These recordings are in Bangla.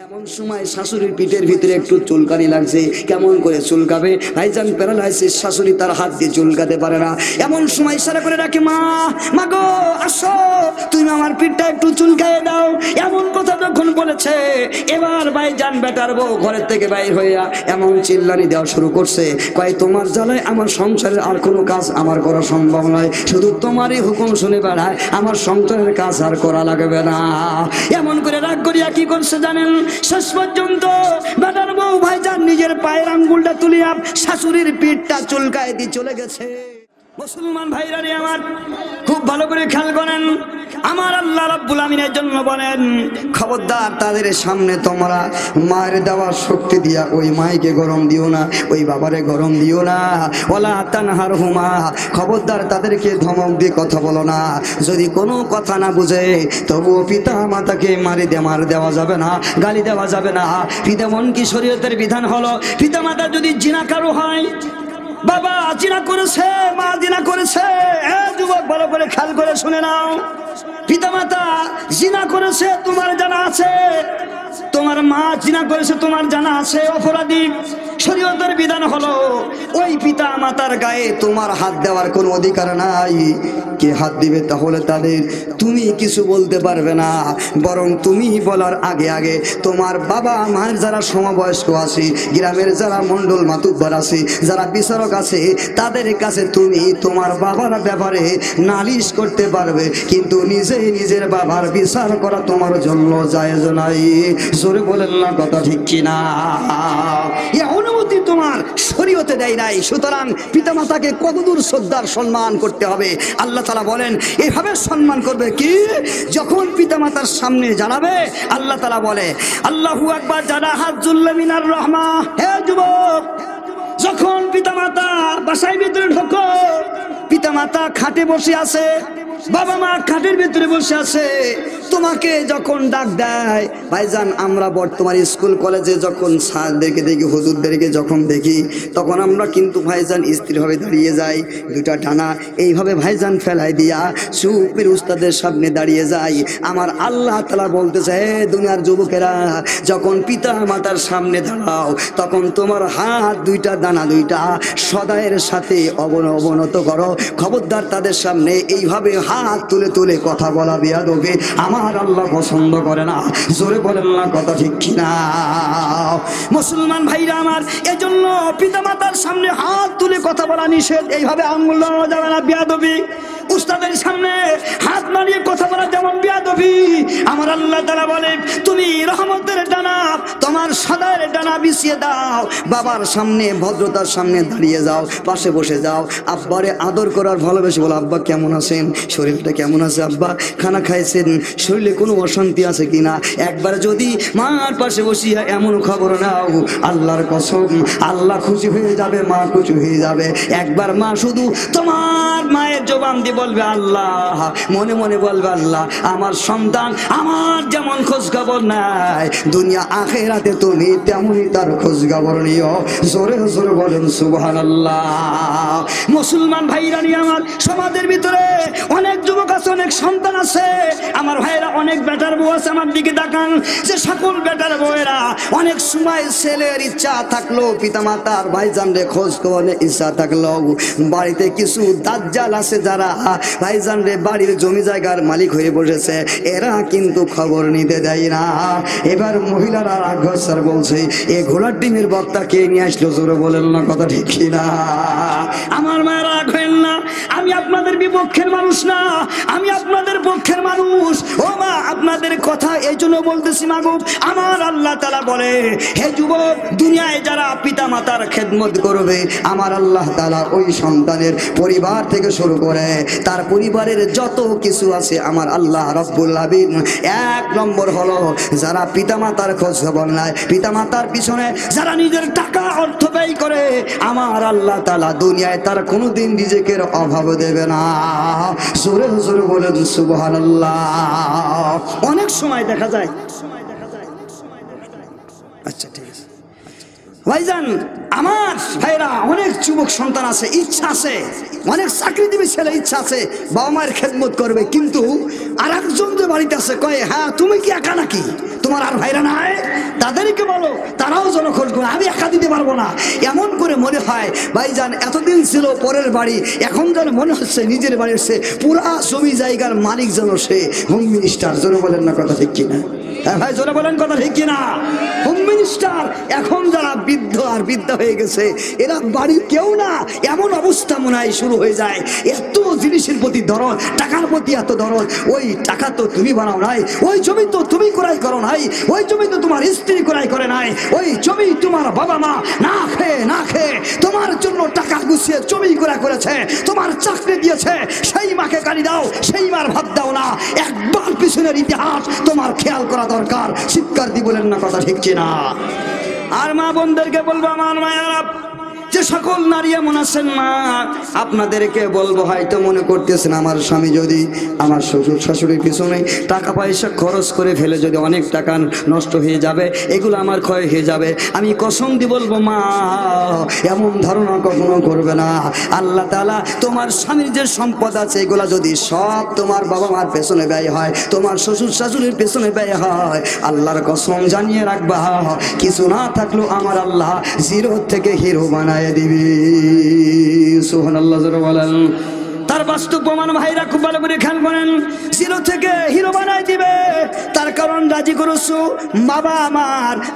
এমন সময় শাশুড়ির পিঠের ভিতরে একটু চুলকানি লাগছে। কেমন করে চুলকাবে? ভাইজান প্যারালাইসিস, শাশুড়ি তার হাত দিয়ে চুলকাতে পারে না। এমন সময় ইশারা করে ডাকে, মা, মা গো আসো, তুমি আমার পিঠটা একটু চুলকায়ে দাও। এমন কথা যখন বলেছে, এবার ভাইজান বেটার বউ ঘরের থেকে বাইর হইয়া এমন চিল্লানি দেওয়া শুরু করছে, কয় তোমার জ্বালায় আমার সংসারের আর কোনো কাজ আমার করা সম্ভব নয়, শুধু তোমারই হুকুম শুনে বেড়ায়, আমার সংসারের কাজ আর করা লাগবে না। এমন করে রাগ করিয়া কি করছে জানেন? শেষ পর্যন্ত বেটার বউ ভাইজান নিজের পায়ের আঙ্গুলটা তুলিয়া শাশুড়ির পিঠটা চুলকায় দিয়ে চলে গেছে। মুসলমান ভাইরা রে আমার, খুব ভালো করে খেয়াল করেন। আমার আল্লাহ রাব্বুল আমিনের জন্য বলেন, খবরদার তাদের সামনে তোমরা মায়ের দেওয়ার শক্তি দিয়া ওই মাইকে গরম দিও না, ওই বাবারে গরম দিও না। ওয়ালা তানহারহুমা, খবরদার তাদেরকে ধমক দিয়ে কথা বলো না। যদি কোনো কথা না বুঝে তবুও পিতা মাতাকে মার দেওয়া যাবে না, গালি দেওয়া যাবে না। পিতা মন কি শরীয়তের বিধান হলো, পিতা মাতা যদি জিনাকারও হয়, বাবা জিনা করেছে, মা জিনা করেছে, যুবক ভালো করে খেয়াল করে শুনে নাও, পিতামাতা জিনা করেছে তোমার জানা আছে, তোমার মা জিনা করেছে তোমার জানা আছে, অপরাধী। শরীয়তের বিধান হলো ওই পিতা মাতার গায়ে তোমার হাত দেওয়ার কোনো অধিকার নাই। কে হাত দিবে তাহলে তাদের তুমি কিছু বলতে পারবে না, বরং তুমি বলার আগে আগে তোমার বাবা মায়ের যারা সমবয়স্ক আছে, গ্রামের যারা মণ্ডল মাতুব্বর আছে, যারা বিচারক আছে, তাদের কাছে তুমি তোমার বাবার ব্যাপারে নালিশ করতে পারবে, কিন্তু নিজের বাবার বিচার করা তোমার জন্য জায়েজ নাই। জোরে বলেন না কথা ঠিক কিনা? এই অনুমতি তোমার শরীয়তে দেয় নাই। সুতরাং পিতামাতাকে কতদূর শ্রদ্ধার সম্মান করতে হবে। আল্লাহ তাআলা বলেন এইভাবে সম্মান করবে কি, যখন পিতামাতার সামনে জানাবে। আল্লাহ তাআলা বলে, আল্লাহু আকবার, জানা হাজ্জুল্লা মিনার রহমা। হে যুবক, যখন পিতামাতা বাসায় ভিতরে ঢোকো, পিতামাতা খাটে বসে আছে, বাবা মা খাটের ভিতরে বসে আছে, তোমাকে যখন ডাক দেয়, ভাইজান আমরা বর্তমান স্কুল কলেজে যখন স্যারদেরকে দেখি, হুজুরদেরকে যখন দেখি, তখন আমরা কিন্তু ভাইজান স্থিরভাবে দাঁড়িয়ে যাই, দুটা ডানা এইভাবে ভাইজান ফেলাই দিয়া চুপের উস্তাদের সামনে দাঁড়িয়ে যাই। আমার আল্লাহ তাআলা বলতেছে, হে দুনিয়ার যুবকেরা, যখন পিতা মাতার সামনে দাঁড়াও, তখন তোমার হাত দুইটা, দানা দুইটা সদায়ের সাথে অবনত করো। খবরদার তাদের সামনে এইভাবে হাত তুলে তুলে কথা বলা বেয়াদবি আমার আল্লাহ পছন্দ করে না। জোরে বলেন না কথা ঠিক কিনা? মুসলমান ভাইরা আমার, এজন্য পিতামাতার সামনে হাত তুলে কথা বলা নিষেধ। এইভাবে আঙ্গুল নাড়ানো যাবে না, বেয়াদবি। উস্তাদের সামনে হাত নাড়িয়ে কথা বলা যেমন বেয়াদবি। আমার আল্লাহ তাআলা বলে, তুমি রহমতের ডানা, তোমার সদায়ের ডানা বিছিয়ে দাও, বাবার সামনে ভদ্রতার সামনে দাঁড়িয়ে যাও, পাশে বসে যাও, আব্বারে আদর করার ভালোবেসে বলো, আব্বা কেমন আছেন, শরীরটা কেমন আছে, আব্বা খানা খাইছেন, শরীরে কোনো অশান্তি আছে কিনা। একবার যদি মার পাশে বসিয়া এমন খবর নাও, আল্লাহর কসম আল্লাহ খুশি হয়ে যাবে, মা খুশি হয়ে যাবে। একবার মা শুধু তোমার মায়ের জবান দিয়ে বলবে আল্লাহ, মনে মনে বলবে আল্লাহ, আমার সন্তান আমার যেমন খোঁজ খবর নাই, দুনিয়া আখিরাতে তুমি তেমনই তার খোঁজ খবর নিও। জোরে জোরে বলেন সুবহানাল্লাহ। মুসলমান ভাইরা নিয়ে আমার সমাজের ভিতরে অনেক যুবক আছে, অনেক সন্তান আছে, আমার ভাইরা অনেক বেটার বউ আছে। আমার দিকে তাকান, যে সকল বেটার বউয়েরা অনেক সময় ছেলের ইচ্ছা থাকলো, পিতামাতার ভাইজান রে খোঁজ খবর ইচ্ছা থাকলো, বাড়িতে কিছু দাজ্জাল আছে যারা ভাইজান রে বাড়ির জমি জায়গার মালিক হয়ে বসেছে, এরা কিন্তু খবর নিতে দেয় না। এবার মহিলারা রাগস্যার বলছে, এ ঘোড়ার ডিমের বক্তা কে নিয়ে আসলো? জোরে বলেন না কথা ঠিক কিনা? আমার মায়ের রাগ হইল না, আমি আপনাদের বিপক্ষের মানুষ না, আমি আপনাদের পক্ষের মানুষ। ও মা, আপনাদের কথা এই জন্য বলতেছি মাগো। আমার আল্লাহ তাআলা বলে, হে যুবক, দুনিয়ায় যারা পিতা মাতার খেদমত করবে, আমার আল্লাহ তাআলা ওই সন্তানের পরিবার থেকে শুরু করে তার পরিবারের যত কিছু আছে, আমার আল্লাহ রাব্বুল আলামিন এক নম্বর হলো যারা পিতা মাতার খোঁজ খবর নেয়, পিতা মাতার পিছনে যারা নিজের টাকা অর্থ ব্যয় করে, আমার আল্লাহ তাআলা দুনিয়ায় তার কোনোদিন রিজিকের অভাব দেবে না। জোরে জোরে বলেন সুবহানাল্লাহ। অনেক সময় দেখা যায়, আচ্ছা ঠিক আছে ভাইজান, আমার ভাইরা অনেক যুবক সন্তান আছে, ইচ্ছা আছে, অনেক চাকরিজীবী ছেলে ইচ্ছা আছে বাবা মায়ের খেদমত করবে, কিন্তু আর একজন যে বাড়িতে আছে কয়ে, হ্যাঁ তুমি কি একা নাকি, তোমার আর ভাইরা নাই? তাদেরকে বলো, তারাও যেন খোঁজ করে, আমি একা দিতে পারবো না। এমন করে মনে হয় ভাইজান এতদিন ছিল পরের বাড়ি, এখন যেন মনে হচ্ছে নিজের বাড়ি এসে, পুরা জমি জায়গার মালিক যেন সে হোম মিনিস্টার। জোরে বলেন না কথা ঠিক কিনা? হ্যাঁ ভাই জোরে বলেন কথা ঠিক কিনা? Home minister. এখন যারা বৃদ্ধ আর বৃদ্ধা হয়ে গেছে, এরা বাড়ির কেউ না, এমন অবস্থা মনে হয় শুরু হয়ে যায়। এত জিনিসের প্রতি দরদ, টাকার প্রতি এত দরদ। ওই টাকা তো তুমি বানাও নাই, ওই জমি তো তুমি ক্রয় করো নাই, ওই জমি তো তোমার স্ত্রী ক্রয় করে নাই, ওই জমি তোমার বাবা মা না খেয়ে তোমার জন্য টাকা গুছিয়ে জমি ক্রয় করেছে, তোমার চাকরি দিয়েছে, সেই মাকে গালি দাও, সেই মার ভাত দাও না। একবার পিছনের ইতিহাস তোমার খেয়াল করা দরকার। চিৎকার দিয়ে বলেন না কথা ঠিক কিনা? আর মা বোনদেরকে বলবো, আমার মায়েরা, যে সকল নারী এমন আছেন মা, আপনাদেরকে বলবো, হয়তো মনে করতেছেন আমার স্বামী যদি আমার শ্বশুর শাশুড়ির পিছনে টাকা পয়সা খরচ করে ফেলে, যদি অনেক টাকা নষ্ট হয়ে যাবে, এগুলো আমার ক্ষয় হয়ে যাবে। আমি কসম দিয়ে বলবো মা, এমন ধারণা কখনো করবে না। আল্লাহ তাআলা তোমার স্বামীর যে সম্পদ আছে, এগুলা যদি সব তোমার বাবা মার পেছনে ব্যয় হয়, তোমার শ্বশুর শাশুড়ির পেছনে ব্যয় হয়, আল্লাহর কসম জানিয়ে রাখবা, কিছু না থাকলেও আমার আল্লাহ জিরো থেকে হিরো বানায় দিবি। সুবহানাল্লাহ জোরে বলেন। তার বাস্তব প্রমাণ ভাইরা খুব ভালো করে খেয়াল করেন। জিরো থেকে হিরো বানাই দিবে। তার কারণ রাজি করেছো বাবা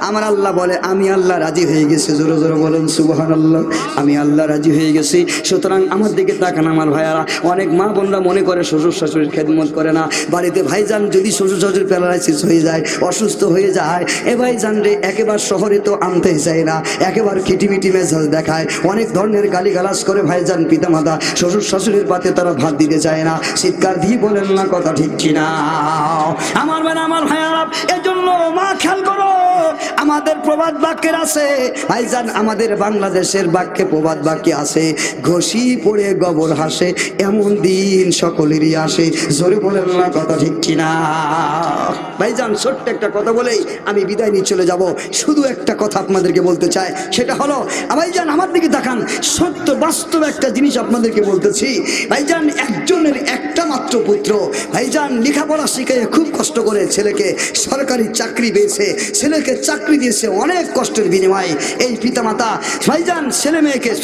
আমার আল্লাহ বলে, আমি আল্লাহ রাজি হয়ে গেছি। জোরে জোরে বলেন সুবহানাল্লাহ। আমি আল্লাহ রাজি হয়ে গেছি। সুতরাং আমার দিকে তাকান আমার ভাইয়ারা। অনেক মা বোনরা মনে করে শ্বশুর শাশুড়ির খেদমত করে না। বাড়িতে ভাইজান যদি শ্বশুর শাশুড়ি প্যারালাইসিস হয়ে যায়, অসুস্থ হয়ে যায়, এ ভাইজান রে একেবারে শহরে তো আনতেই চায় না, একেবারে খিটিমিটি মেজাজ দেখায়, অনেক ধরনের গালিগালাজ করে ভাইজান পিতামাতা শ্বশুর শাশুড়ির পাতে তারা ভাত দিতে চায় না। চিৎকার দিয়ে বলেন না কথা ঠিক কিনা? আমার ভাই আমার ভাইয়ারা, এজন্য মা খেয়াল করো, আমাদের প্রবাদ বাক্যের আছে ভাইজান, আমাদের বাংলাদেশের বাক্যে প্রবাদ বাক্যে আছে, ঘষি পড়ে গোবর হাসে, এমন দিন সকলেরই আসে। জোরে বলেন না কথা ঠিক কিনা? ভাইজান ছোট্ট একটা কথা বলেই আমি বিদায় নিয়ে চলে যাব। শুধু একটা কথা আপনাদেরকে বলতে চাই, সেটা হলো ভাইজান আমার দিকে তাকান, সত্য বাস্তব একটা জিনিস আপনাদেরকে বলতেছি। ভাইজান একজনের একটা মাত্র পুত্র ভাইজান লেখাপড়া শিখে খুব কষ্ট করে ছেলেকে সরকারি চাকরি পেয়েছে, ছেলেকে চাকরি দিয়েছে অনেক কষ্টের বিনিময়ে। এই পিতামাতা ভাইজান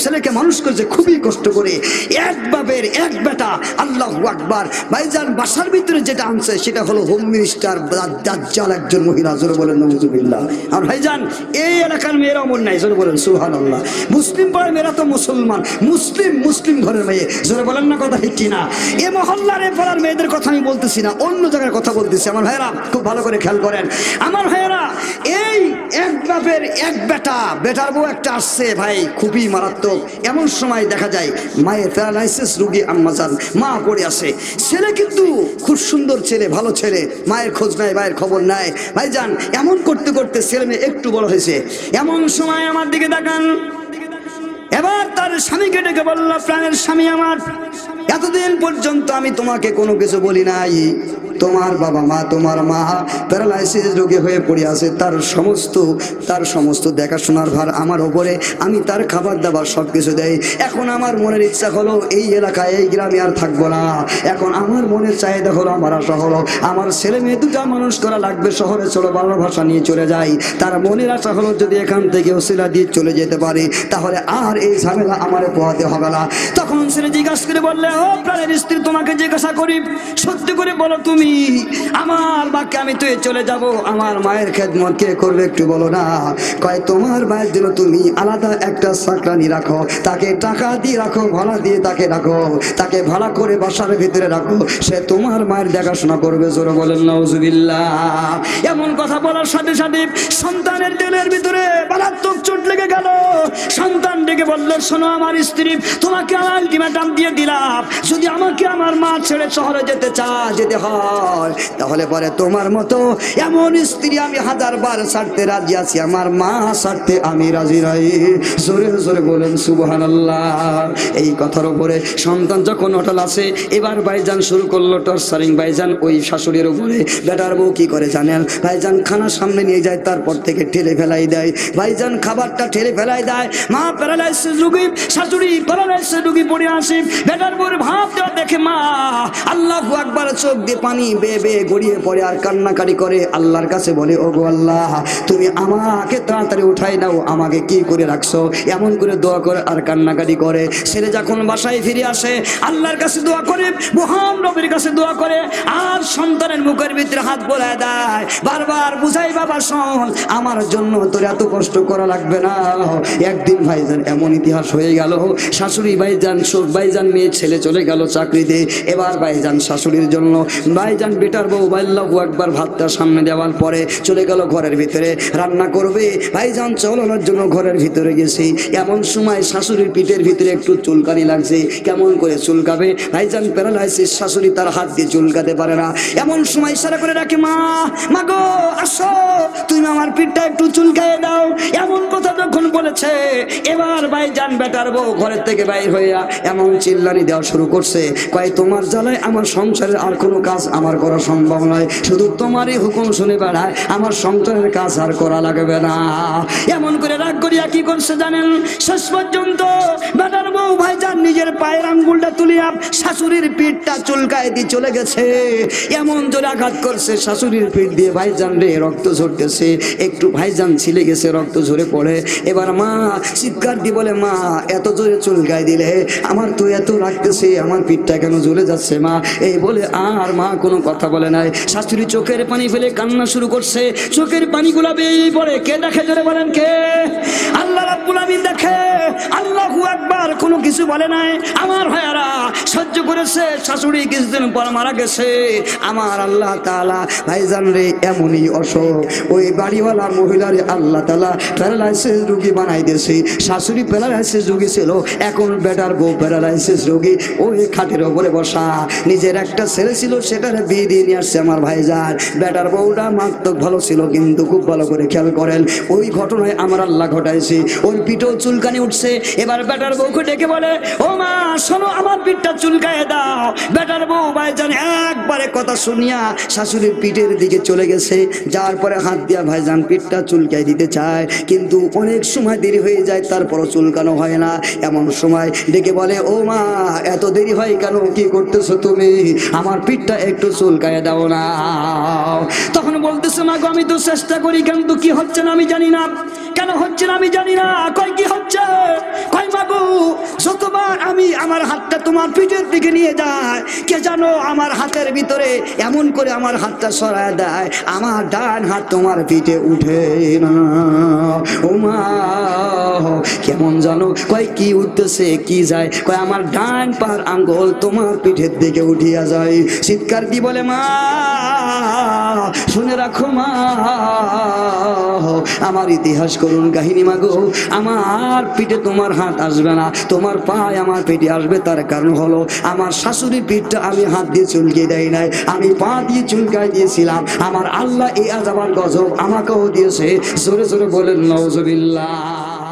ছেলেকে মানুষ করেছে খুবই কষ্ট করে। এক বাপের এক বেটা, আল্লাহু আকবার। ভাইজান বাসার ভিতরে যেটা আনছে সেটা হলো হোম মিনিস্টার দাজ্জাল একজন মহিলা। জোরে বলেন নাউজুবিল্লাহ। আর ভাইজান এই এলাকার মেয়েরা অমর নাই। জোরে বলেন সুবহানাল্লাহ। মুসলিম পাড়ার মেয়েরা তো মুসলমান, মুসলিম ঘরের মেয়ে। জোরে বলেন না কথা ঠিক কিনা? এ মহল্লার এ পাড়ার মেয়েদের কথা আমি বলতেছি না, অন্য জায়গার কথা বলতেছি। আমার ভাইয়েরা খুব ভালো করে খেয়াল করেন। আমার ভাইয়েরা, এই এক বাপের এক বেটার বউ একটা আসছে ভাই, খুবই মারাত্মক। এমন সময় দেখা যায় মায়ের প্যারালাইসিস রোগী আম্মাজান, মা পড়ে আসে। ছেলে কিন্তু খুব সুন্দর ছেলে, ভালো ছেলে, মায়ের খোঁজ নাই, মায়ের খবর নাই। ভাইজান এমন করতে করতে ছেলে মেয়ে একটু বড় হয়েছে। এমন সময় আমার দিকে তাকান, এবার তার স্বামীকে ডেকে বলল, প্রাণের স্বামী আমার, এতদিন পর্যন্ত আমি তোমাকে কোনো কিছু বলি নাই, তোমার বাবা মা, তোমার মা প্যারালাইসিস রোগে হয়ে পড়ে আছে, তার সমস্ত দেখাশোনার ভার আমার ওপরে, আমি তার খাবার দাবার সব কিছু দেই। এখন আমার মনের ইচ্ছা হলো এই এলাকায়, এই গ্রামে আর থাকবো না। এখন আমার মনের চাহিদা হলো, আমার আশা হলো, আমার ছেলে মেয়ে দুটা মানুষ করা লাগবে, শহরে চলো, বাংলা ভাষা নিয়ে চলে যাই। তার মনের আশা হলো যদি এখান থেকে ওসিলা দিয়ে চলে যেতে পারি, তাহলে আর এই ঝামেলা আমারে পোহাতে হবে না। তখন ছেলে জিজ্ঞাসা করে বললে, ও প্রাণের স্ত্রী, তোমাকে জিজ্ঞাসা করি, সত্যি করে বলো, তুমি আমার বাক্যে আমি তো চলে যাব, আমার মায়ের খেদমত কে করবে একটু বলো না? কয়, তোমার মায়ের জন্য তুমি আলাদা একটা চাকরানি রাখো, তাকে টাকা দিয়ে রাখো, ভাড়া দিয়ে তাকে রাখো, তাকে ভাড়া করে বাসার ভিতরে রাখো, সে তোমার মায়ের দেখাশোনা করবে। জোরে বলেন নাউজুবিল্লাহ। এমন কথা বলার সাথে সাথে সন্তানের দিলের ভিতরে মারাত্মক চোট লেগে গেল। সন্তান ডেকে বলল, শোনো আমার স্ত্রী, তোমাকে আলটিমেটাম দিয়ে দিলাম, যদি আমাকে আমার মা ছেড়ে শহরে যেতে হয়, তাহলে পরে তোমার মতো এমন স্ত্রী আমি 1000 বার ছাড়তে রাজি আছি, আমার মা ছাড়তে আমি রাজি নাই। জোরে জোরে বলেন সুবহানাল্লাহ। এই কথার উপরে সন্তান যখন অটল আছে, এবার ভাইজান শুরু করলো টর্চারিং। ভাইজান ওই শাশুড়ির উপরে বেটার বউ কি করে জানেন? ভাইজান খানা সামনে নিয়ে যায়, তারপর থেকে ঠেলে ফেলাই দেয়। ভাইজান খাবারটা ঠেলে ফেলাই দেয়। মা প্যারালাইসিস রোগী, শাশুড়ি প্যারালাইসিস রোগী পড়ে আসে। বেটার বউর ভাব দেওয়া দেখে মা আল্লাহু আকবার চোখ দিয়ে পানি পানি বেয়ে বেয়ে গড়িয়ে পড়ে আর কান্নাকারি করে, আল্লাহর কাছে বলে, ওগো আল্লাহ, তুমি আমাকে তাড়াতাড়ি উঠাই নাও, আমাকে কি করে রাখছো, এমন করে দোয়া করে আর কান্নাকাটি করে। ছেলে যখন বাসায় ফিরে আসে আল্লাহর কাছে দোয়া করে, মহান রবের কাছে দোয়া করে, আর সন্তানের মুখের ভিতরে হাত বোলায় দেয়, বারবার বুঝাই, বাবা শোন, আমার জন্য তোর এত কষ্ট করা লাগবে না। একদিন ভাইজান এমন ইতিহাস হয়ে গেল, শাশুড়ি ভাইজান মেয়ে ছেলে চলে গেল চাকরিতে। এবার ভাইজান শাশুড়ির জন্য ভাইজান বেটার বউ আল্লাহু আকবার ভাতটা সামনে দেওয়ার পরে চলে গেল ঘরের ভিতরে রান্না করবে। ভাইজান চলানোর জন্য ঘরের ভিতরে গেছি, এমন সময় শাশুড়ির পিঠের ভিতরে একটু চুলকানি লাগছে। কেমন করে চুলকাবে, ভাইজান প্যারালাইসিস, শাশুড়ি তার হাত দিয়ে চুলকাতে পারে না। এমন সময় ইশারা করে ডাকে, মা, মা গো আসো, তুমি আমার পিঠটা একটু চুলকায়ে দাও। এমন কথা যখন বলেছে, এবার ভাইজান বেটার বউ ঘরের থেকে বাইর হইয়া এমন চিল্লানি দেওয়া শুরু করছে, কয় তোমার জ্বালায় আমার সংসারের আর কোনো কাজ আমার করা সম্ভব নয়, শুধু তোমারই হুকুম শুনে বেড়ায়, আমার সংসারের কাজ আর করা লাগবে না। এমন করে রাগ করিয়া কি করছে জানেন, শেষ পর্যন্ত বেটার বউ ভাইজান নিজের পায়ের আঙ্গুলটা তুলিয়া শাশুড়ির পিঠটা চুলকায় দিয়ে চলে গেছে। এমন জোরে আঘাত করছে শাশুড়ির পিঠ দিয়ে, ভাইজান রে রক্ত ঝরতেছে, একটু ভাইজান ছিলে গেছে, রক্ত ঝরে পড়ে। এবার মা চিৎকার দিয়ে বলে, মা এত জোরে চুলকায় দিলে আমার তো এত রাখতেছে, আমার পিঠটা কেন জ্বলে যাচ্ছে মা। এই বলে আর মা কোনো কথা বলে নাই। শাশুড়ি চোখের পানি ফেলে কান্না শুরু করছে, চোখের পানিগুলা বেয়ে পড়ে। কে দেখে জোরে বলেন, কে? আল্লাহ রাব্বুল আমিন দেখে। আল্লাহু আকবার, কোনো কিছু বলে নাই। আমার ভাইয়ারা সহ্য করেছে, শাশুড়ি কিছুদিন পর মারা গেছে। আমার আল্লাহ তাআলা ভাইজান রে এমনই অসুখ, ওই বাড়িওয়ালা মহিলারে আল্লাহ তাআলা প্যারালাইসিস রোগী বানাই দিয়েছে। শাশুড়ি প্যারালাইসিস রোগী ছিল, এখন বেটার বউ প্যারালাইসিস রোগী। ওই খাটের ওপরে বসা, নিজের একটা ছেলে ছিল, সেটারে বিয়ে দিয়ে নিয়ে আসছে আমার ভাইজান। বেটার বউটা মারাত্মক ভালো ছিল, কিন্তু খুব ভালো করে খেয়াল করেন, ওই ঘটনায় আমার আল্লাহ ঘটাইছে, ওর পিঠেও চুলকানি উঠছে। এবার বেটার বউকে ডেকে বলে, ও মা শোনো, আমার পিঠটা চুলকায় দাও। বেটার বউ ভাইজান একবারে কথা শুনিয়া শাশুড়ির পিঠের দিকে চলে গেছে, যার পরে হাত দিয়া ভাইজান পিঠটা চুলকায় দিতে চায়, কিন্তু অনেক সময় দেরি হয়ে যায়, তারপরও চুলকানো হয় না। এমন সময় ডেকে বলে, ও মা এত দেরি হয় কেন, কি করতেছো তুমি, আমার পিঠটা একটু চুলকায় দাও না। তখন বলতেছে, মা গো আমি তো চেষ্টা করি, কিন্তু কি হচ্ছে না আমি জানি না, কেন হচ্ছে না আমি জানি না। কয় কি হচ্ছে, কয় মা গো যতবার আমি আমার হাতটা তোমার পিঠের দিকে নিয়ে যায়, কে জানো আমার হাতের ভিতরে এমন করে আমার হাতটা সরায় দেয়, আমার ডান হাত তোমার পিঠে উঠে না। ও মা কেমন জানো, কয় কি উঠতেছে, কি যায়, কয় আমার ডান পার আঙ্গুল তোমার পিঠের দিকে উঠিয়া যায়। চিৎকার দি বলে, মা শুনে রাখো মা, আমার ইতিহাস করুন কাহিনী, মাগো আমার পিঠে তোমার হাত আসবে না, তোমার পায়ে আমার পিঠে আসবে। তার কারণ হলো আমার শাশুড়ির পিঠটা আমি হাত দিয়ে চুলকে দেয় নাই, আমি পা দিয়ে চুলকাই দিয়েছিলাম। আমার আল্লাহ এই আযাব আর গজব আমাকেও দিয়েছে। জোরে জোরে বলেন নাউজুবিল্লাহ।